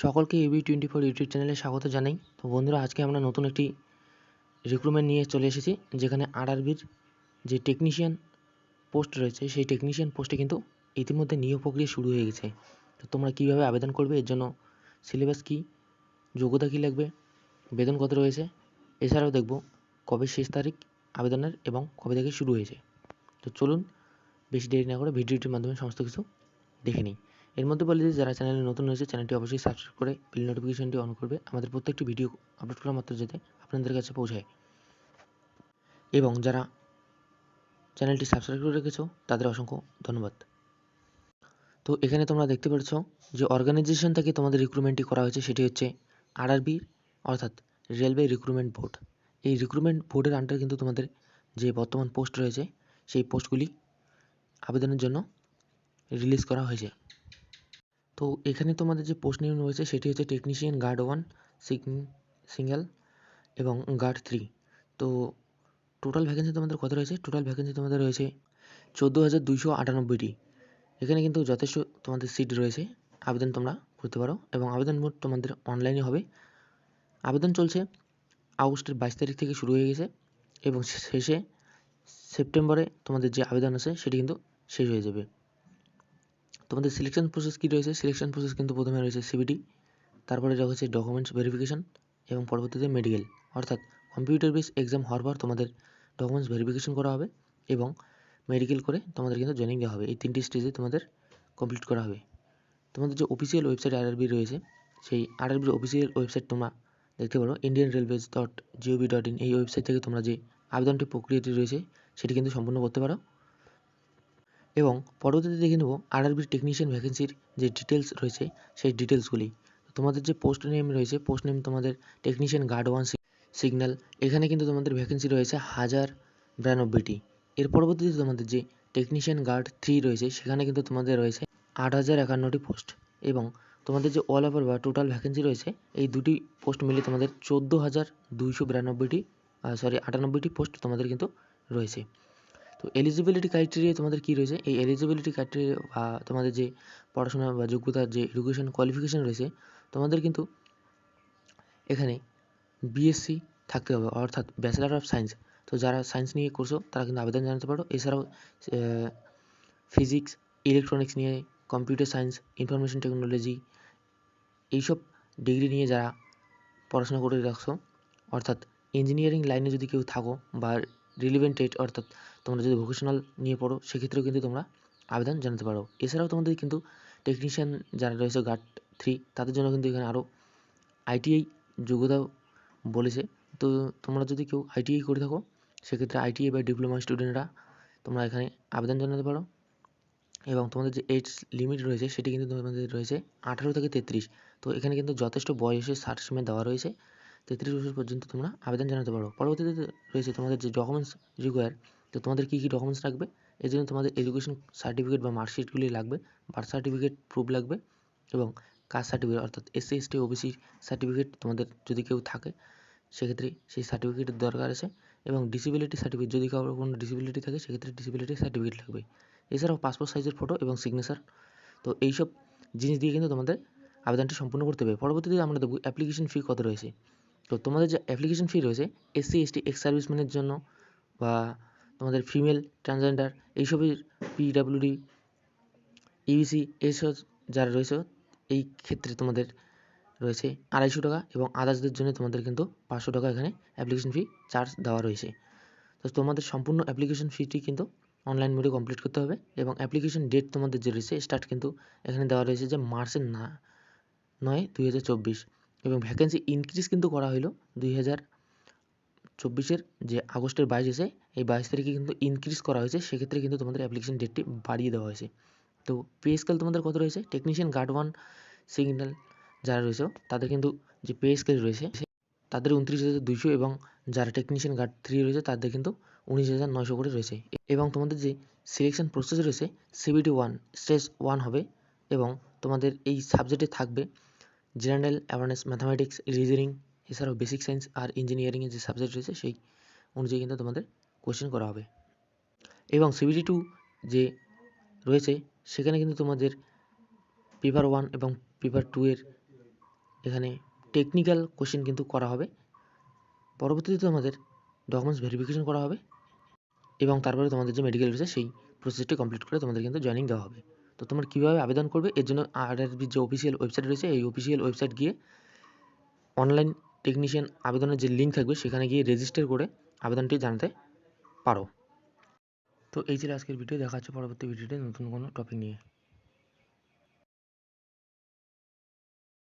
সকলকে এবি24 ইউটিউব চ্যানেলে স্বাগত জানাই। তো বন্ধুরা, আজকে আমরা নতুন একটি রিক্রুটমেন্ট নিয়ে চলে এসেছি, যেখানে আরআরবির যে টেকনিশিয়ান পোস্ট রয়েছে সেই টেকনিশিয়ান পোস্টে কিন্তু ইতিমধ্যে নিয়োগ প্রক্রিয়া শুরু হয়ে গেছে। তো তোমরা কীভাবে আবেদন করবে, এর জন্য সিলেবাস কী, যোগ্যতা কী লাগবে, বেতন কত রয়েছে, এছাড়াও দেখব কবে শেষ তারিখ আবেদনের এবং কবে থেকে শুরু হয়েছে। তো চলুন বেশি দেরি না করে ভিডিওটির মাধ্যমে সমস্ত কিছু দেখে নিই। এর মধ্যে বলে যে যারা চ্যানেলে নতুন রয়েছে চ্যানেলটি অবশ্যই সাবস্ক্রাইব করে বেল নোটিফিকেশনটি অন করবে, আমাদের প্রত্যেকটি ভিডিও আপলোড করা মাত্র যাতে আপনাদের কাছে পৌঁছায়। এবং যারা চ্যানেলটি সাবস্ক্রাইব করে রেখেছো তাদের অসংখ্য ধন্যবাদ। তো এখানে তোমরা দেখতে পাচ্ছ যে অর্গানাইজেশন থেকে তোমাদের রিক্রুটমেন্টটি করা হয়েছে, সেটি হচ্ছে আরআরবি অর্থাৎ রেলওয়ে রিক্রুটমেন্ট বোর্ড। এই রিক্রুটমেন্ট বোর্ডের আন্ডারে কিন্তু তোমাদের যে বর্তমান পোস্ট রয়েছে সেই পোস্টগুলি আবেদনের জন্য রিলিজ করা হয়েছে। তো এখানে তোমাদের যে পোস্ট নেম রয়েছে সেটি হচ্ছে টেকনিশিয়ান গার্ড 1 সিঙ্গেল এবং গার্ড 3। তো টোটাল ভ্যাকেন্সি তোমাদের কত রয়েছে? টোটাল ভ্যাকেন্সি তোমাদের রয়েছে 14,298টি। এখানে কিন্তু যথেষ্ট তোমাদের সিট রয়েছে, আবেদন তোমরা করতে পারো এবং আবেদন মোড তোমাদের অনলাইনে হবে। আবেদন চলছে আগস্টের 22 তারিখ থেকে শুরু হয়ে গেছে এবং শেষে সেপ্টেম্বরে তোমাদের যে আবেদন আছে সেটি কিন্তু শেষ হয়ে যাবে। তোমাদের সিলেকশন প্রসেস কী রয়েছে? সিলেকশন প্রসেস কিন্তু প্রথমে রয়েছে সিবিটি, তারপরে রয়েছে ডকুমেন্টস ভেরিফিকেশন এবং পরবর্তীতে মেডিকেল, অর্থাৎ কম্পিউটার বেস এক্সাম হওয়ার পর তোমাদের ডকুমেন্টস ভেরিফিকেশন করা হবে এবং মেডিকেল করে তোমাদের কিন্তু জয়েনিং দেওয়া হবে। এই তিনটি স্টেজে তোমাদের কমপ্লিট করা হবে। তোমাদের যে অফিসিয়াল ওয়েবসাইট আরআরবি রয়েছে, সেই আরআরবির অফিসিয়াল ওয়েবসাইট তোমরা দেখতে পারো indianrailways.gov.in। এই ওয়েবসাইট থেকে তোমরা যে আবেদনটি প্রক্রিয়াটি রয়েছে সেটি কিন্তু সম্পূর্ণ করতে পারো। এবং পরবর্তীতে দেখে নেব আরআরবির টেকনিশিয়ান ভ্যাকেন্সির যে ডিটেলস রয়েছে সেই ডিটেলসগুলি। তোমাদের যে পোস্ট নেম রয়েছে, পোস্ট নেম তোমাদের টেকনিশিয়ান গার্ড 1 সিগন্যাল, এখানে কিন্তু তোমাদের ভ্যাকেন্সি রয়েছে 1092টি। এর পরবর্তীতে তোমাদের যে টেকনিশিয়ান গার্ড 3 রয়েছে সেখানে কিন্তু তোমাদের রয়েছে 8051টি পোস্ট এবং তোমাদের যে অল ওভার বা টোটাল ভ্যাকেন্সি রয়েছে এই দুটি পোস্ট মিলে তোমাদের 14,298টি পোস্ট তোমাদের কিন্তু রয়েছে। তো এলিজিবিলিটি ক্রাইটেরিয়া তোমাদের কী রয়েছে? এই এলিজিবিলিটি ক্রাইটেরিয়া বা তোমাদের যে পড়াশোনা বা যোগ্যতার যে এডুকেশন কোয়ালিফিকেশান রয়েছে, তোমাদের কিন্তু এখানে বিএসসি থাকতে হবে, অর্থাৎ ব্যাচেলার অফ সায়েন্স। তো যারা সায়েন্স নিয়ে করছো তারা কিন্তু আবেদন জানাতে পারো। এছাড়াও ফিজিক্স, ইলেকট্রনিক্স নিয়ে, কম্পিউটার সায়েন্স, ইনফরমেশন টেকনোলজি, এইসব ডিগ্রি নিয়ে যারা পড়াশোনা করে রাখছো, অর্থাৎ ইঞ্জিনিয়ারিং লাইনে যদি কেউ থাকো বা রিলিভেন্ট ট্রেড অর্থাৎ তোমরা যদি ভোকেশনাল নিয়ে পড়ো সেক্ষেত্রেও কিন্তু তোমরা আবেদন জানাতে পারো। এছাড়াও তোমাদের কিন্তু টেকনিশিয়ান যারা রয়েছে গার্ড 3 তাদের জন্য কিন্তু এখানে আরও আইটিআই যোগ্যতাও বলেছে। তো তোমরা যদি কেউ আইটিআই করে থাকো সেক্ষেত্রে আইটিআই বা ডিপ্লোমা স্টুডেন্টরা তোমরা এখানে আবেদন জানাতে পারো। এবং তোমাদের যে এজ লিমিট রয়েছে সেটি কিন্তু তোমাদের রয়েছে 18 থেকে 33। তো এখানে কিন্তু যথেষ্ট বয়সের সারসীমা দেওয়া রয়েছে, 33 বছর পর্যন্ত তোমরা আবেদন জানাতে পারো। পরবর্তীতে রয়েছে তোমাদের যে ডকুমেন্টস রিকোয়ার। তো তোমাদের কী কী ডকুমেন্টস লাগবে? এর জন্য তোমাদের এডুকেশন সার্টিফিকেট বা মার্কশিটগুলি লাগবে, বার্থ সার্টিফিকেট প্রুফ লাগবে এবং কাস্ট সার্টিফিকেট অর্থাৎ এসসি এসটি ওবিসি সার্টিফিকেট তোমাদের যদি কেউ থাকে সেক্ষেত্রে সেই সার্টিফিকেটের দরকার আছে এবং ডিসেবিলিটি সার্টিফিকেট যদি কারোর কোনো ডিসেবিলিটি থাকে সেক্ষেত্রে ডিসেবিলিটি সার্টিফিকেট লাগবে। এছাড়াও পাসপোর্ট সাইজের ফটো এবং সিগনেচার। তো এইসব জিনিস দিয়ে কিন্তু তোমাদের আবেদনটি সম্পূর্ণ করতে হবে। পরবর্তীতে আমরা দেখব অ্যাপ্লিকেশন ফি কত রয়েছে। তো তোমাদের যে অ্যাপ্লিকেশন ফি রয়েছে এসসি এসটি এক্স সার্ভিসম্যানের জন্য বা তোমাদের ফিমেল ট্রান্সজেন্ডার এইসবের পিডাব্লিউডি ইবিসি এইসব যারা রয়েছে এই ক্ষেত্রে তোমাদের রয়েছে 250 টাকা এবং আদার্সদের জন্য তোমাদের কিন্তু 500 টাকা এখানে অ্যাপ্লিকেশন ফি চার্জ দেওয়া রয়েছে। তো তোমাদের সম্পূর্ণ অ্যাপ্লিকেশন ফিটি কিন্তু অনলাইন মোডে কমপ্লিট করতে হবে এবং অ্যাপ্লিকেশন ডেট তোমাদের যে রয়েছে স্টার্ট কিন্তু এখানে দেওয়া রয়েছে যে মার্চের 9, 2024 এবং ভ্যাকেন্সি ইনক্রিজ কিন্তু করা হলো 2024-এর যে আগস্টের 22 এসে এই 22 তারিখে কিন্তু ইনক্রিজ করা হয়েছে। সেক্ষেত্রে কিন্তু তোমাদের অ্যাপ্লিকেশন ডেটটি বাড়িয়ে দেওয়া হয়েছে। তো পে স্কেল তোমাদের কত রয়েছে? টেকনিশিয়ান গার্ড 1 সিগন্যাল যারা রয়েছে তাদের কিন্তু যে পে স্কেল রয়েছে তাদের 29,200 এবং যারা টেকনিশিয়ান গার্ড 3 রয়েছে তাদের কিন্তু 19,900 করে রয়েছে। এবং তোমাদের যে সিলেকশন প্রসেস রয়েছে সিবিটি 1 স্টেজ 1 হবে এবং তোমাদের এই সাবজেক্টে থাকবে জেনারেল অ্যাওয়ারনেস, ম্যাথামেটিক্স, রিজনিং, এছাড়াও বেসিক সায়েন্স আর ইঞ্জিনিয়ারিংয়ের যে সাবজেক্ট রয়েছে সেই অনুযায়ী কিন্তু তোমাদের কোয়েশ্চেন করা হবে। এবং সিবিটি 2 যে রয়েছে সেখানে কিন্তু তোমাদের পেপার 1 এবং পেপার 2 এর এখানে টেকনিক্যাল কোশ্চেন কিন্তু করা হবে। পরবর্তীতে তোমাদের ডকুমেন্টস ভেরিফিকেশন করা হবে এবং তারপরে তোমাদের যে মেডিকেল রয়েছে সেই প্রসেসটি কমপ্লিট করে তোমাদের কিন্তু জয়েনিং দেওয়া হবে। তো তোমরা কীভাবে আবেদন করবে এর জন্য আরআরবির যে অফিসিয়াল ওয়েবসাইট রয়েছে এই অফিসিয়াল ওয়েবসাইট গিয়ে অনলাইন টেকনিশিয়ান আবেদনের যে লিঙ্ক থাকবে সেখানে গিয়ে রেজিস্টার করে আবেদনটি জানাতে পারো। তো এই ছিল আজকের ভিডিও। দেখা হচ্ছে পরবর্তী ভিডিওতে নতুন কোনো টপিক নিয়ে।